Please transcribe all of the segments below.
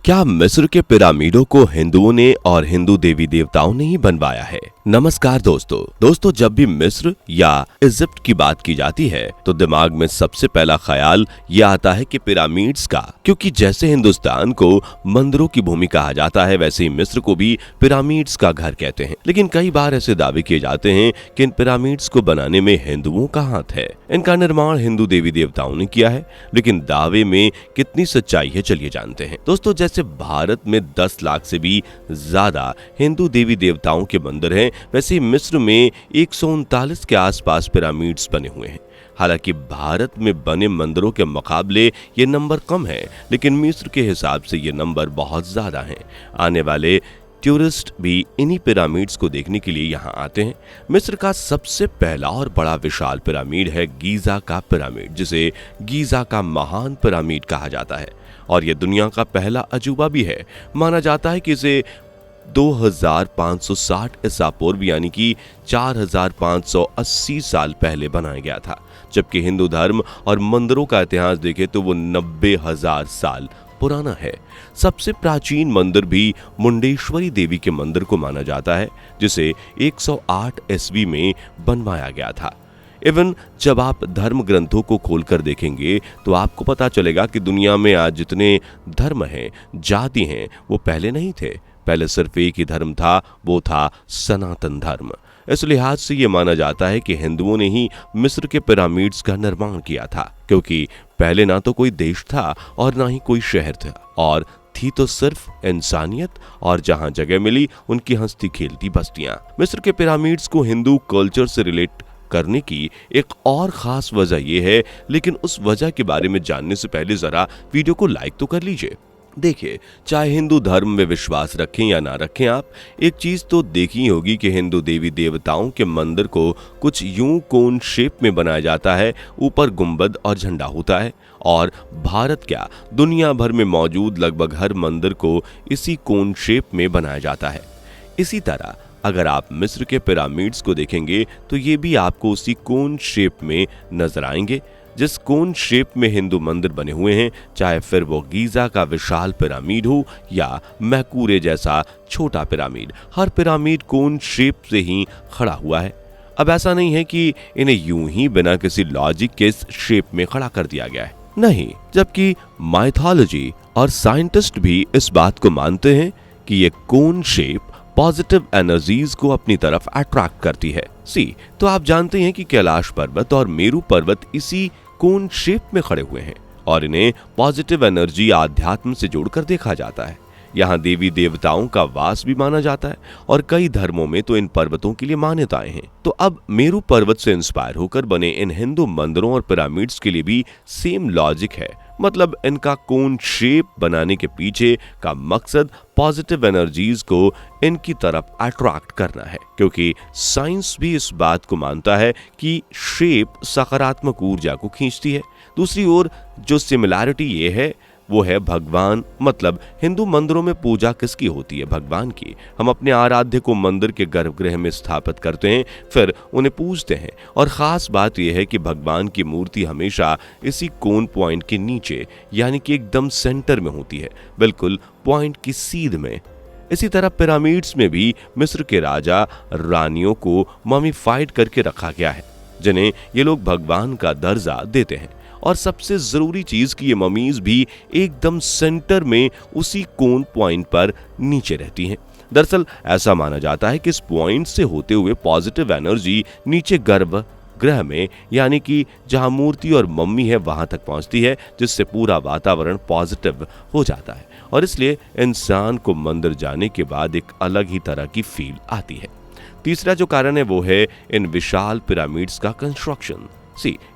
क्या मिस्र के पिरामिडों को हिंदुओं ने और हिंदू देवी देवताओं ने ही बनवाया है? नमस्कार दोस्तों, जब भी मिस्र या इजिप्ट की बात की जाती है तो दिमाग में सबसे पहला ख्याल यह आता है कि पिरामिड्स का, क्योंकि जैसे हिंदुस्तान को मंदिरों की भूमि कहा जाता है वैसे ही मिस्र को भी पिरामिड्स का घर कहते हैं। लेकिन कई बार ऐसे दावे किए जाते हैं कि इन पिरामिड्स को बनाने में हिंदुओं का हाथ है। इनका निर्माण हिंदू देवी देवताओं ने किया है, लेकिन दावे में कितनी सच्चाई है चलिए जानते हैं। दोस्तों, जैसे भारत में 10 लाख से भी ज्यादा हिंदू देवी देवताओं के मंदिर हैं, वैसे ही मिस्र में 139 के आसपास पिरामिड्स बने हुए हैं। हालांकि भारत में बने मंदिरों के मुकाबले ये नंबर कम है, लेकिन मिस्र के हिसाब से ये नंबर बहुत ज्यादा है। आने वाले टूरिस्ट भी इन्हीं पिरामिड्स को देखने के लिए यहाँ आते हैं। मिस्र का सबसे पहला और बड़ा विशाल पिरामिड है गीजा का पिरामिड, जिसे गीजा का महान पिरामिड कहा जाता है और यह दुनिया का पहला अजूबा भी है। माना जाता है कि इसे 2560 ईसा पूर्व यानी कि 4580 साल पहले बनाया गया था, जबकि हिंदू धर्म और मंदिरों का इतिहास देखें तो वो 90,000 साल पुराना है। सबसे प्राचीन मंदिर भी मुंडेश्वरी देवी के मंदिर को माना जाता है, जिसे 108 ईस्वी में बनवाया गया था। इवन जब आप धर्म ग्रंथों को खोलकर देखेंगे तो आपको पता चलेगा कि दुनिया में आज जितने धर्म हैं, जाति हैं, वो पहले नहीं थे। पहले सिर्फ एक ही धर्म था, वो था सनातन धर्म। इस लिहाज से ये माना जाता है कि हिंदुओं ने ही मिस्र के पिरामिड्स का निर्माण किया था, क्योंकि पहले ना तो कोई देश था और ना ही कोई शहर था, और थी तो सिर्फ इंसानियत, और जहां जगह मिली उनकी हंसती खेलती बस्तियां। मिस्र के पिरामिड्स को हिंदू कल्चर से रिलेट करने की एक और खास वजह यह है, लेकिन उस वजह के बारे में जानने से पहले जरा वीडियो को लाइक तो कर लीजिए। देखिए, चाहे हिंदू धर्म में विश्वास रखें या ना रखें, आप एक चीज तो देखी होगी कि हिंदू देवी देवताओं के मंदिर को कुछ यूं कोन शेप में बनाया जाता है, ऊपर गुंबद और झंडा होता है। और भारत क्या, दुनिया भर में मौजूद लगभग हर मंदिर को इसी कोन शेप में बनाया जाता है। इसी तरह अगर आप मिस्र के पिरामिड्स को देखेंगे तो ये भी आपको उसी कोन शेप में नजर आएंगे। जिस कोन शेप में हिंदू मंदिर बने हुए हैं, चाहे फिर वो गीजा का विशाल पिरामिड हो या मैकूरे जैसा छोटा पिरामिड, हर पिरामिड कोन शेप से ही खड़ा हुआ है। अब ऐसा नहीं है कि इन्हें यूं ही बिना किसी लॉजिक के इस शेप में खड़ा कर दिया गया है, नहीं, जबकि माइथोलॉजी और साइंटिस्ट भी इस बात को मानते हैं कि ये कोन शेप पॉजिटिव एनर्जीज को अपनी तरफ अट्रैक्ट करती है। तो आप जानते हैं कि कैलाश पर्वत और मेरू पर्वत इसी कोन शेप में खड़े हुए हैं और इन्हें पॉजिटिव एनर्जी, आध्यात्म से जोड़कर देखा जाता है। यहाँ देवी देवताओं का वास भी माना जाता है और कई धर्मों में तो इन पर्वतों के लिए मान्यताएं हैं। तो अब मेरू पर्वत से इंस्पायर होकर बने इन हिंदू मंदिरों और पिरामिड्स के लिए भी सेम लॉजिक है। मतलब इनका कोन शेप बनाने के पीछे का मकसद पॉजिटिव एनर्जीज को इनकी तरफ अट्रैक्ट करना है, क्योंकि साइंस भी इस बात को मानता है कि शेप सकारात्मक ऊर्जा को खींचती है। दूसरी ओर जो सिमिलैरिटी ये है वो है भगवान। मतलब हिंदू मंदिरों में पूजा किसकी होती है? भगवान की। हम अपने आराध्य को मंदिर के गर्भगृह में स्थापित करते हैं, फिर उन्हें पूजते हैं। और खास बात यह है कि भगवान की मूर्ति हमेशा इसी कोन पॉइंट के नीचे, यानी कि एकदम सेंटर में होती है, बिल्कुल पॉइंट की सीध में। इसी तरह पिरामिड्स में भी मिस्र के राजा रानियों को ममीफाइड करके रखा गया है, जिन्हें ये लोग भगवान का दर्जा देते हैं। और सबसे जरूरी चीज कि ये ममीज भी एकदम सेंटर में उसी कोन पॉइंट पर नीचे रहती हैं। दरअसल ऐसा माना जाता है कि इस पॉइंट से होते हुए पॉजिटिव एनर्जी नीचे गर्भगृह में, यानी कि जहां मूर्ति और मम्मी है, वहां तक पहुंचती है, जिससे पूरा वातावरण पॉजिटिव हो जाता है और इसलिए इंसान को मंदिर जाने के बाद एक अलग ही तरह की फील आती है। तीसरा जो कारण है वो है इन विशाल पिरामिड्स का कंस्ट्रक्शन।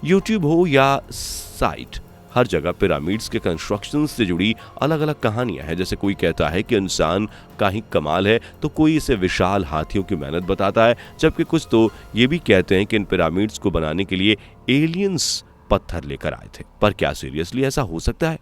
यूट्यूब हो या साइट, हर जगह पिरामिड्स के कंस्ट्रक्शन से जुड़ी अलग अलग कहानियां हैं। जैसे कोई कहता है कि इंसान का ही कमाल है, तो कोई इसे विशाल हाथियों की मेहनत बताता है, जबकि कुछ तो ये भी कहते हैं कि इन पिरामिड्स को बनाने के लिए एलियंस पत्थर लेकर आए थे। पर क्या सीरियसली ऐसा हो सकता है?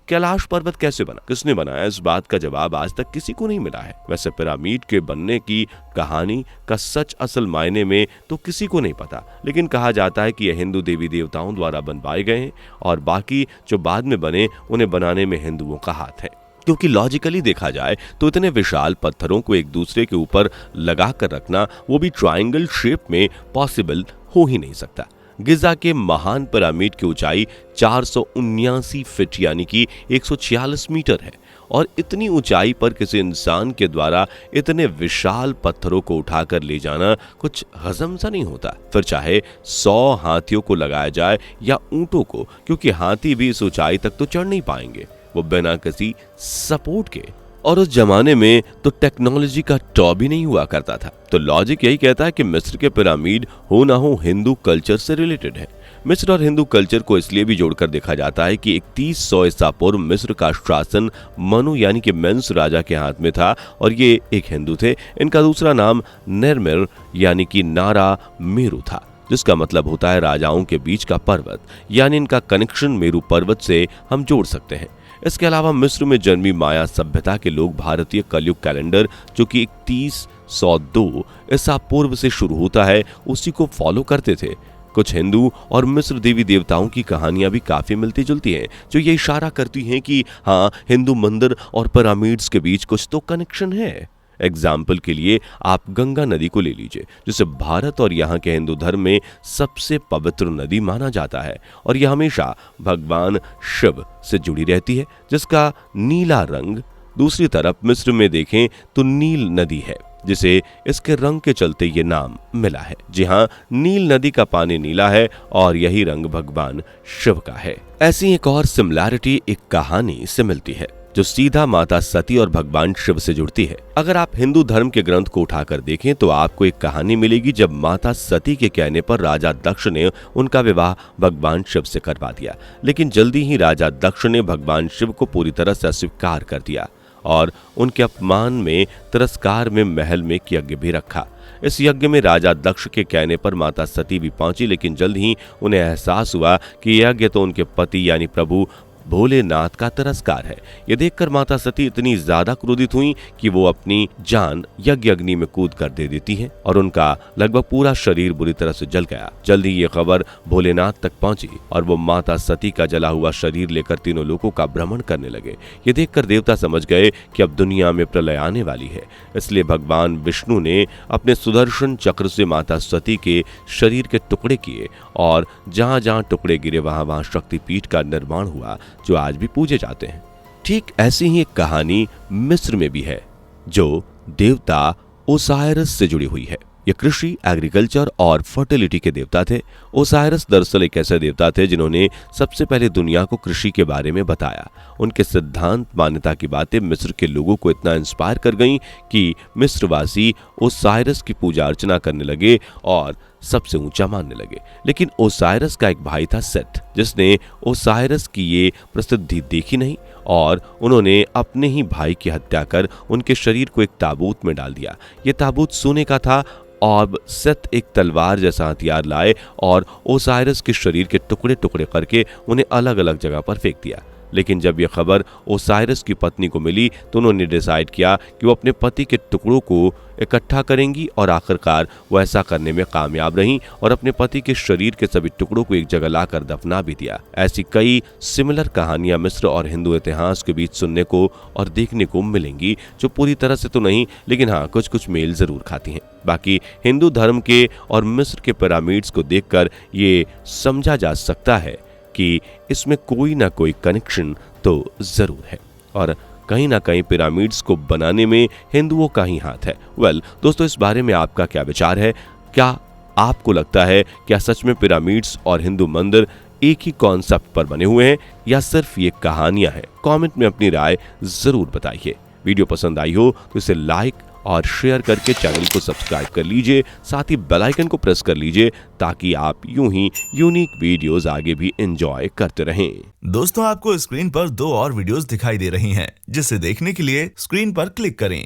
कैलाश पर्वत कैसे बना, किसने बनाया, इस बात का जवाब आज तक किसी को नहीं मिला है। वैसे पिरामिड के बनने की कहानी का सच असल मायने में तो किसी को नहीं पता, लेकिन कहा जाता है कि यह हिंदू देवी देवताओं द्वारा बनवाए गए हैं और बाकी जो बाद में बने उन्हें बनाने में हिंदुओं का हाथ है। क्योंकि लॉजिकली देखा जाए तो इतने विशाल पत्थरों को एक दूसरे के ऊपर लगा कर रखना, वो भी ट्रायंगल शेप में, पॉसिबल हो ही नहीं सकता। गिजा के महान पिरामिड की ऊंचाई 479 फीट यानी कि 146 मीटर है और इतनी ऊंचाई पर किसी इंसान के द्वारा इतने विशाल पत्थरों को उठाकर ले जाना कुछ हजम सा नहीं होता। फिर चाहे 100 हाथियों को लगाया जाए या ऊंटों को, क्योंकि हाथी भी इस ऊंचाई तक तो चढ़ नहीं पाएंगे, वो बिना किसी सपोर्ट के। और उस जमाने में तो टेक्नोलॉजी का टॉप भी नहीं हुआ करता था। तो लॉजिक यही कहता है कि मिस्र के पिरामिड हो ना हो हिंदू कल्चर से रिलेटेड है। मिस्र और हिंदू कल्चर को इसलिए भी जोड़कर देखा जाता है कि 3100 ईसा पूर्व मिस्र का शासन मनु यानी कि मेंस राजा के हाथ में था और ये एक हिंदू थे। इनका दूसरा नाम नेरमेर यानी कि नारा मेरु था, जिसका मतलब होता है राजाओं के बीच का पर्वत, यानी इनका कनेक्शन मेरु पर्वत से हम जोड़ सकते हैं। इसके अलावा मिस्र में जन्मी माया सभ्यता के लोग भारतीय कलयुग कैलेंडर जो कि 3102 ईसा पूर्व से शुरू होता है उसी को फॉलो करते थे। कुछ हिंदू और मिस्र देवी देवताओं की कहानियां भी काफी मिलती जुलती हैं, जो ये इशारा करती हैं कि हाँ, हिंदू मंदिर और पिरामिड्स के बीच कुछ तो कनेक्शन है। एग्जाम्पल के लिए आप गंगा नदी को ले लीजिए, जिसे भारत और यहाँ के हिंदू धर्म में सबसे पवित्र नदी माना जाता है और यह हमेशा भगवान शिव से जुड़ी रहती है, जिसका नीला रंग। दूसरी तरफ मिस्र में देखें तो नील नदी है, जिसे इसके रंग के चलते ये नाम मिला है। जी हाँ, नील नदी का पानी नीला है और यही रंग भगवान शिव का है। ऐसी एक और सिमिलैरिटी एक कहानी से मिलती है जो सीधा माता सती और भगवान शिव से जुड़ती है। अगर आप हिंदू धर्म के ग्रंथ को उठाकर देखें तो आपको एक कहानी मिलेगी जब माता सती के कहने पर राजा दक्ष ने उनका विवाह भगवान शिव से करवा दिया, लेकिन जल्दी ही राजा दक्ष ने भगवान शिव को पूरी तरह से अस्वीकार कर दिया और उनके अपमान में तिरस्कार में महल में एक यज्ञ भी रखा। इस यज्ञ में राजा दक्ष के कहने पर माता सती भी पहुंची, लेकिन जल्द ही उन्हें एहसास हुआ कि यज्ञ तो उनके पति यानी प्रभु भोलेनाथ का तिरस्कार है। ये देखकर माता सती इतनी ज्यादा क्रोधित हुई कि वो अपनी जान यज्ञ अग्नि में कूद कर दे देती हैं और उनका लगभग पूरा शरीर बुरी तरह से जल गया। जल्द ही ये खबर भोलेनाथ तक पहुंची और वो माता सती का जला हुआ शरीर लेकर तीनों लोगों का भ्रमण करने लगे। ये देखकर देवता समझ गए कि अब दुनिया में प्रलय आने वाली है, इसलिए भगवान विष्णु ने अपने सुदर्शन चक्र से माता सती के शरीर के टुकड़े किए और जहां जहां टुकड़े गिरे वहां वहां शक्तिपीठ का निर्माण हुआ, जो आज भी पूजे जाते हैं। ठीक ऐसी ही एक कहानी मिस्र में भी है जो देवता ओसाइरस से जुड़ी हुई है। ये कृषि, एग्रीकल्चर और फर्टिलिटी के देवता थे। ओसाइरस दरअसल एक ऐसे देवता थे जिन्होंने सबसे पहले दुनिया को कृषि के बारे में बताया। उनके सिद्धांत, मान्यता की बातें मिस्र के लोगों को इतना इंस्पायर कर गईं कि मिस्रवासी ओसाइरस की पूजा अर्चना करने लगे और सबसे ऊंचा मानने लगे। लेकिन ओसाइरस का एक भाई था सेथ, जिसने ओसाइरस की ये प्रसिद्धि देखी नहीं और उन्होंने अपने ही भाई की हत्या कर उनके शरीर को एक ताबूत में डाल दिया। ये ताबूत सोने का था और सेथ एक तलवार जैसा हथियार लाए और ओसाइरस के शरीर के टुकड़े टुकड़े करके उन्हें अलग अलग जगह पर फेंक दिया। लेकिन जब यह खबर ओसाइरस की पत्नी को मिली तो उन्होंने डिसाइड किया कि वो अपने पति के टुकड़ों को इकट्ठा करेंगी और आखिरकार वो ऐसा करने में कामयाब रहीं और अपने पति के शरीर के सभी टुकड़ों को एक जगह लाकर दफना भी दिया। ऐसी कई सिमिलर कहानियां मिस्र और हिंदू इतिहास के बीच सुनने को और देखने को मिलेंगी, जो पूरी तरह से तो नहीं लेकिन हाँ कुछ कुछ मेल जरूर खाती हैं। बाकी हिंदू धर्म के और मिस्र के पिरामिड्स को देखकर ये समझा जा सकता है कि इसमें कोई ना कोई कनेक्शन तो जरूर है और कहीं ना कहीं पिरामिड्स को बनाने में हिंदुओं का ही हाथ है। दोस्तों, इस बारे में आपका क्या विचार है? क्या आपको लगता है क्या सच में पिरामिड्स और हिंदू मंदिर एक ही कॉन्सेप्ट पर बने हुए हैं या सिर्फ ये कहानियां हैं? कमेंट में अपनी राय जरूर बताइए। वीडियो पसंद आई हो तो इसे लाइक और शेयर करके चैनल को सब्सक्राइब कर लीजिए, साथ ही बेल आइकन को प्रेस कर लीजिए ताकि आप यूं ही यूनिक वीडियोस आगे भी एंजॉय करते रहें। दोस्तों, आपको स्क्रीन पर 2 और वीडियोस दिखाई दे रही हैं, जिसे देखने के लिए स्क्रीन पर क्लिक करें।